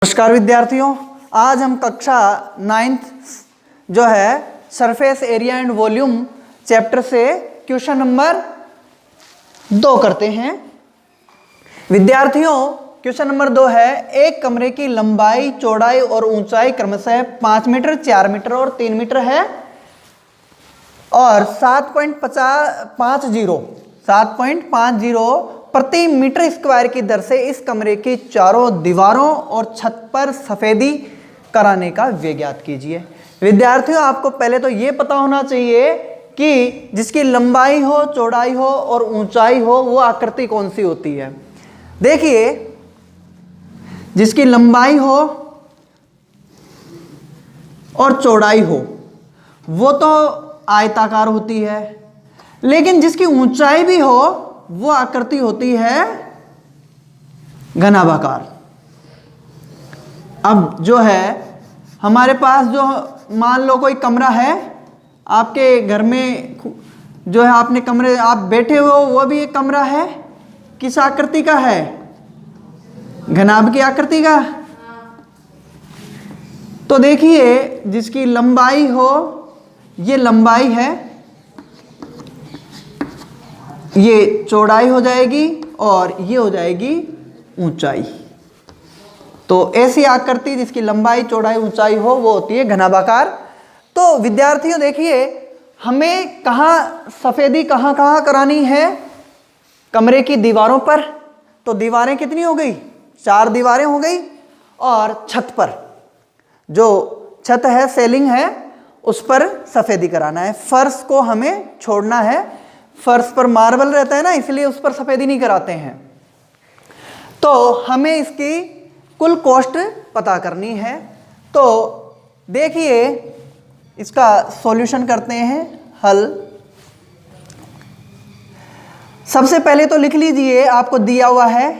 नमस्कार विद्यार्थियों, आज हम कक्षा 9th जो है surface area and volume chapter से क्वेश्चन नंबर 2 करते हैं। विद्यार्थियों, क्वेश्चन नंबर 2 है, एक कमरे की लंबाई, चौड़ाई और ऊंचाई क्रमशः 5 मीटर, 4 मीटर और 3 मीटर है और 7.50 प्रति मीटर स्क्वायर की दर से इस कमरे की चारों दीवारों और छत पर सफेदी कराने का व्यय ज्ञात कीजिए। विद्यार्थियों, आपको पहले तो ये पता होना चाहिए कि जिसकी लंबाई हो, चौड़ाई हो और ऊंचाई हो वो आकृति कौन सी होती है। देखिए, जिसकी लंबाई हो और चौड़ाई हो वो तो आयताकार होती है, लेकिन जिसकी ऊंचाई भी हो वो आकृति होती है घनाभाकार। अब जो है हमारे पास जो मान लो कोई कमरा है आपके घर में, जो है आपने कमरे आप बैठे हो वो भी एक कमरा है, किस आकृति का है? घनाभ की आकृति का। तो देखिए, जिसकी लंबाई हो, ये लंबाई है, ये चौड़ाई हो जाएगी और ये हो जाएगी ऊंचाई। तो ऐसी आकृति जिसकी लंबाई, चौड़ाई, ऊंचाई हो वो होती है घनाभाकार। तो विद्यार्थियों देखिए, हमें सफेदी कहाँ करानी है? कमरे की दीवारों पर। तो दीवारें कितनी हो गई? 4 दीवारें हो गई। और छत पर, जो छत है, सेलिंग है, उस पर सफेदी कराना है। फर्श को हमें छोड़ना है, फर्श पर मार्बल रहता है ना, इसलिए उस पर सफेदी नहीं कराते हैं। तो हमें इसकी कुल कॉस्ट पता करनी है। तो देखिए, इसका सॉल्यूशन करते हैं, हल। सबसे पहले तो लिख लीजिए, आपको दिया हुआ है,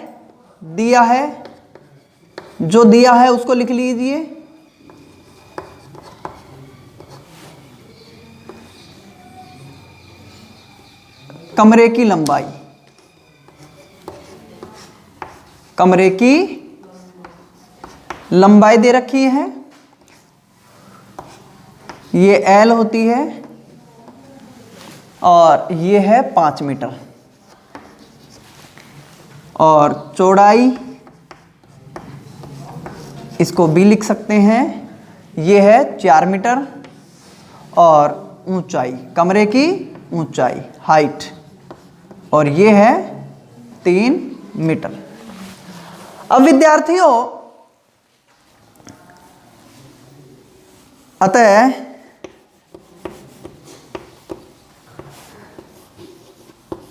जो दिया है उसको लिख लीजिए। कमरे की लंबाई, कमरे की लंबाई दे रखी है, ये L होती है और ये है 5 मीटर। और चौड़ाई, इसको B लिख सकते हैं, ये है 4 मीटर। और ऊंचाई, कमरे की ऊंचाई, हाइट, और ये है 3 मीटर। अब विद्यार्थियों, अतः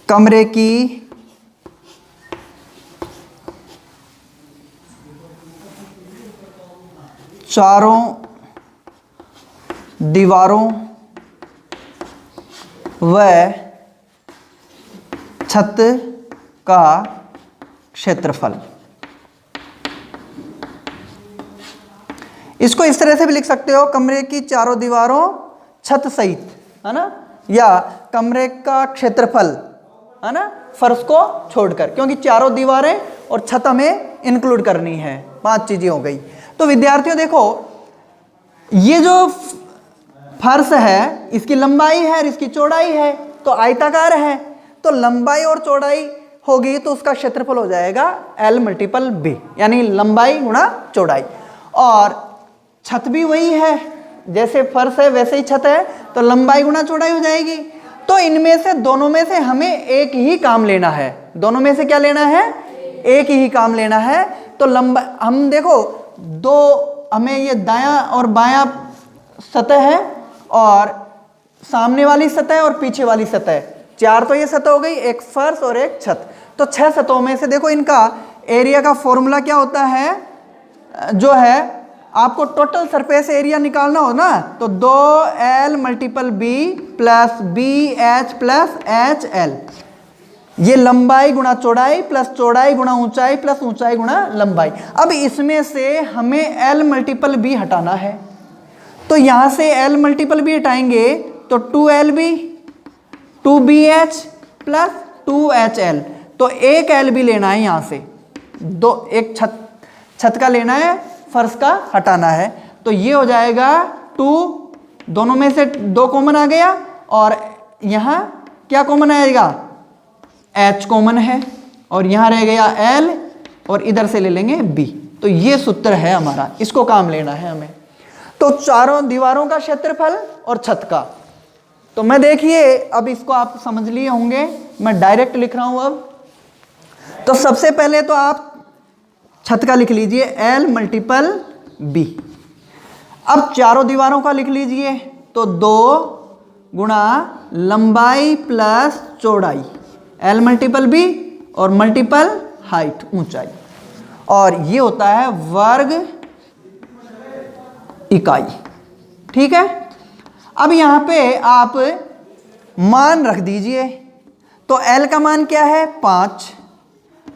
कमरे की चारों दीवारों व छत का क्षेत्रफल, इसको इस तरह से भी लिख सकते हो, कमरे की चारों दीवारों छत सहित, है ना, या कमरे का क्षेत्रफल, है ना, फर्श को छोड़कर, क्योंकि चारों दीवारें और छत हमें इंक्लूड करनी है। 5 चीजें हो गई। तो विद्यार्थियों देखो, ये जो फर्श है इसकी लंबाई है और इसकी चौड़ाई है, तो आयताकार है, तो लंबाई और चौड़ाई होगी तो उसका क्षेत्रफल हो जाएगा L × B, यानी लंबाई गुणा चौड़ाई। और छत भी वही है, जैसे फर्श है वैसे ही छत है, तो लंबाई गुणा चौड़ाई हो जाएगी। तो इनमें से, दोनों में से हमें एक ही काम लेना है। दोनों में से क्या लेना है? एक ही काम लेना है। तो लंबा, हम देखो, हमें ये दायां और बायां सतह है और सामने वाली सतह और पीछे वाली सतह, 4 तो ये सतह हो गई, एक फर्श और एक छत। तो 6 सतहों में से देखो, इनका एरिया का फॉर्मूला क्या होता है? जो है, आपको टोटल सरफेस एरिया निकालना हो ना, तो 2L × B + BH + HL, ये लंबाई गुणा चौड़ाई प्लस चौड़ाई गुणा ऊंचाई प्लस ऊंचाई गुणा लंबाई। अब इसमें से हमें L × B हटाना है, तो यहां से L × B हटाएंगे तो 2LB 2BH + 2HL, तो एक एल भी लेना है यहाँ से, दो एक छत का लेना है फर्श का हटाना है। तो ये हो जाएगा 2, दोनों में से 2 कॉमन आ गया, और यहाँ क्या कॉमन आएगा, H कॉमन है, और यहाँ रह गया L, और इधर से ले लेंगे B। तो ये सूत्र है हमारा, इसको काम लेना है हमें। तो चारों दीवारों का क्षेत्रफल और छत का। तो मैं देखिए अब इसको आप समझ लिए होंगे, मैं डायरेक्ट लिख रहा हूं अब। तो सबसे पहले तो आप छत का लिख लीजिए L मल्टीपल B। अब चारों दीवारों का लिख लीजिए, तो 2 गुणा लंबाई प्लस चौड़ाई, L मल्टीपल B और मल्टीपल हाइट ऊंचाई, और ये होता है वर्ग इकाई। ठीक है। अब यहां पे आप मान रख दीजिए। तो L का मान क्या है 5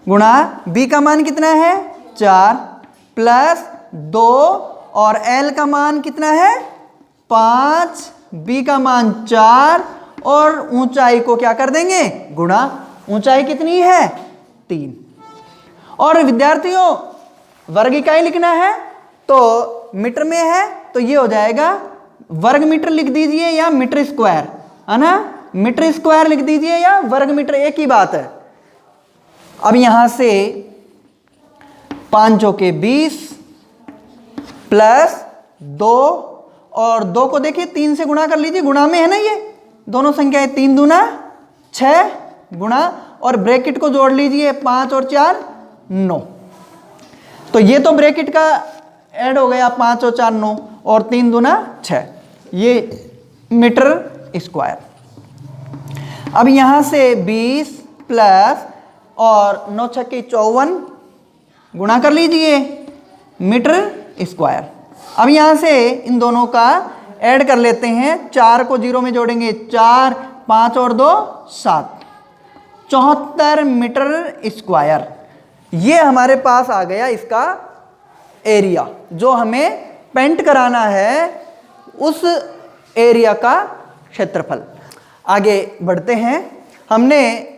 गुणा B का मान कितना है 4 प्लस 2, और L का मान कितना है 5, B का मान 4, और ऊंचाई को क्या कर देंगे गुणा। ऊंचाई कितनी है 3। और विद्यार्थियों वर्ग इकाई लिखना है तो मीटर में है, तो ये हो जाएगा वर्ग मीटर लिख दीजिए या मीटर स्क्वायर, है ना। मीटर स्क्वायर लिख दीजिए या वर्ग मीटर, एक ही बात है। अब यहां से 5 चौके 20 प्लस 2, और 2 को देखिए 3 से गुणा कर लीजिए, गुणा में है ना ये दोनों संख्याएं, 3 दूना 6 गुणा, और ब्रैकेट को जोड़ लीजिए 5 और 4 9। तो ये तो ब्रैकेट का ऐड हो गया, 5 और 4 9, और 3 दूना 6, ये मीटर स्क्वायर। अब यहां से 20 प्लस और 9 छक्के 54 गुणा कर लीजिए मीटर स्क्वायर। अब यहां से इन दोनों का ऐड कर लेते हैं, 4 को 0 में जोड़ेंगे 4, 5 और 2 7, 74 मीटर स्क्वायर। ये हमारे पास आ गया इसका एरिया, जो हमें पेंट कराना है उस एरिया का क्षेत्रफल। आगे बढ़ते हैं। हमने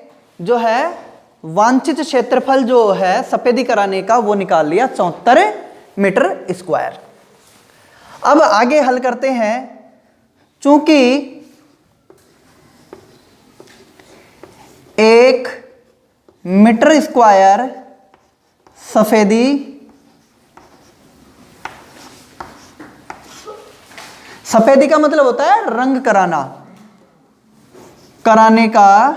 जो है वांछित क्षेत्रफल जो है सफेदी कराने का वो निकाल लिया 74 मीटर स्क्वायर। अब आगे हल करते हैं। चूंकि 1 मीटर स्क्वायर सफेदी का मतलब होता है रंग कराना, कराने का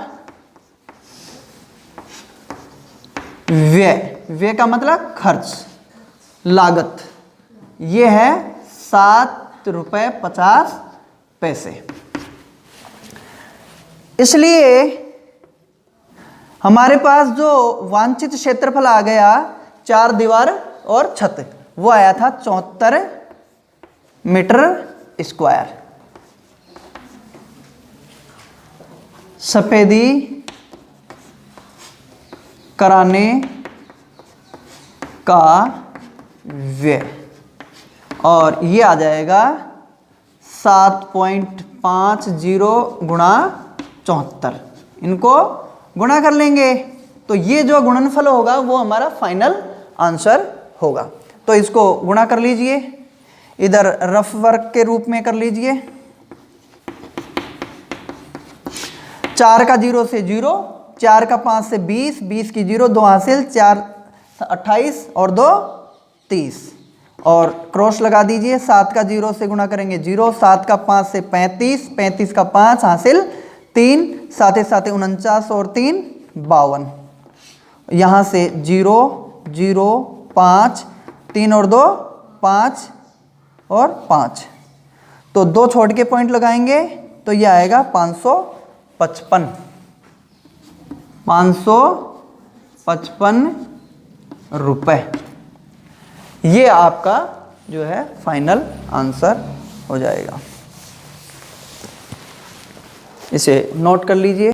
व्यय का मतलब खर्च, लागत, ये है 7 रुपये 50 पैसे। इसलिए हमारे पास जो वांछित क्षेत्रफल आ गया 4 दीवार और छत, वो आया था 74 मीटर स्क्वायर। सफेदी कराने का व्यय, और ये आ जाएगा 7.50 गुणा 74। इनको गुणा कर लेंगे तो ये जो गुणनफल होगा वो हमारा फाइनल आंसर होगा। तो इसको गुणा कर लीजिए, इधर रफ वर्क के रूप में कर लीजिए। 4 का 0 से 0, 4 का 5 से 20, 20 की 0, 2 हासिल, 4 28 और 2 30, और क्रॉस लगा दीजिए। 7 का 0 से गुणा करेंगे 0, 7 का 5 से 35, 35 का 5 हासिल 3, 7 7 49 और 3 52। यहाँ से 0 0 5, 3 और 2 5 और 5, तो 2 छोड़ के पॉइंट लगाएंगे तो ये आएगा 555 रुपए। ये आपका जो है फाइनल आंसर हो जाएगा। इसे नोट कर लीजिए।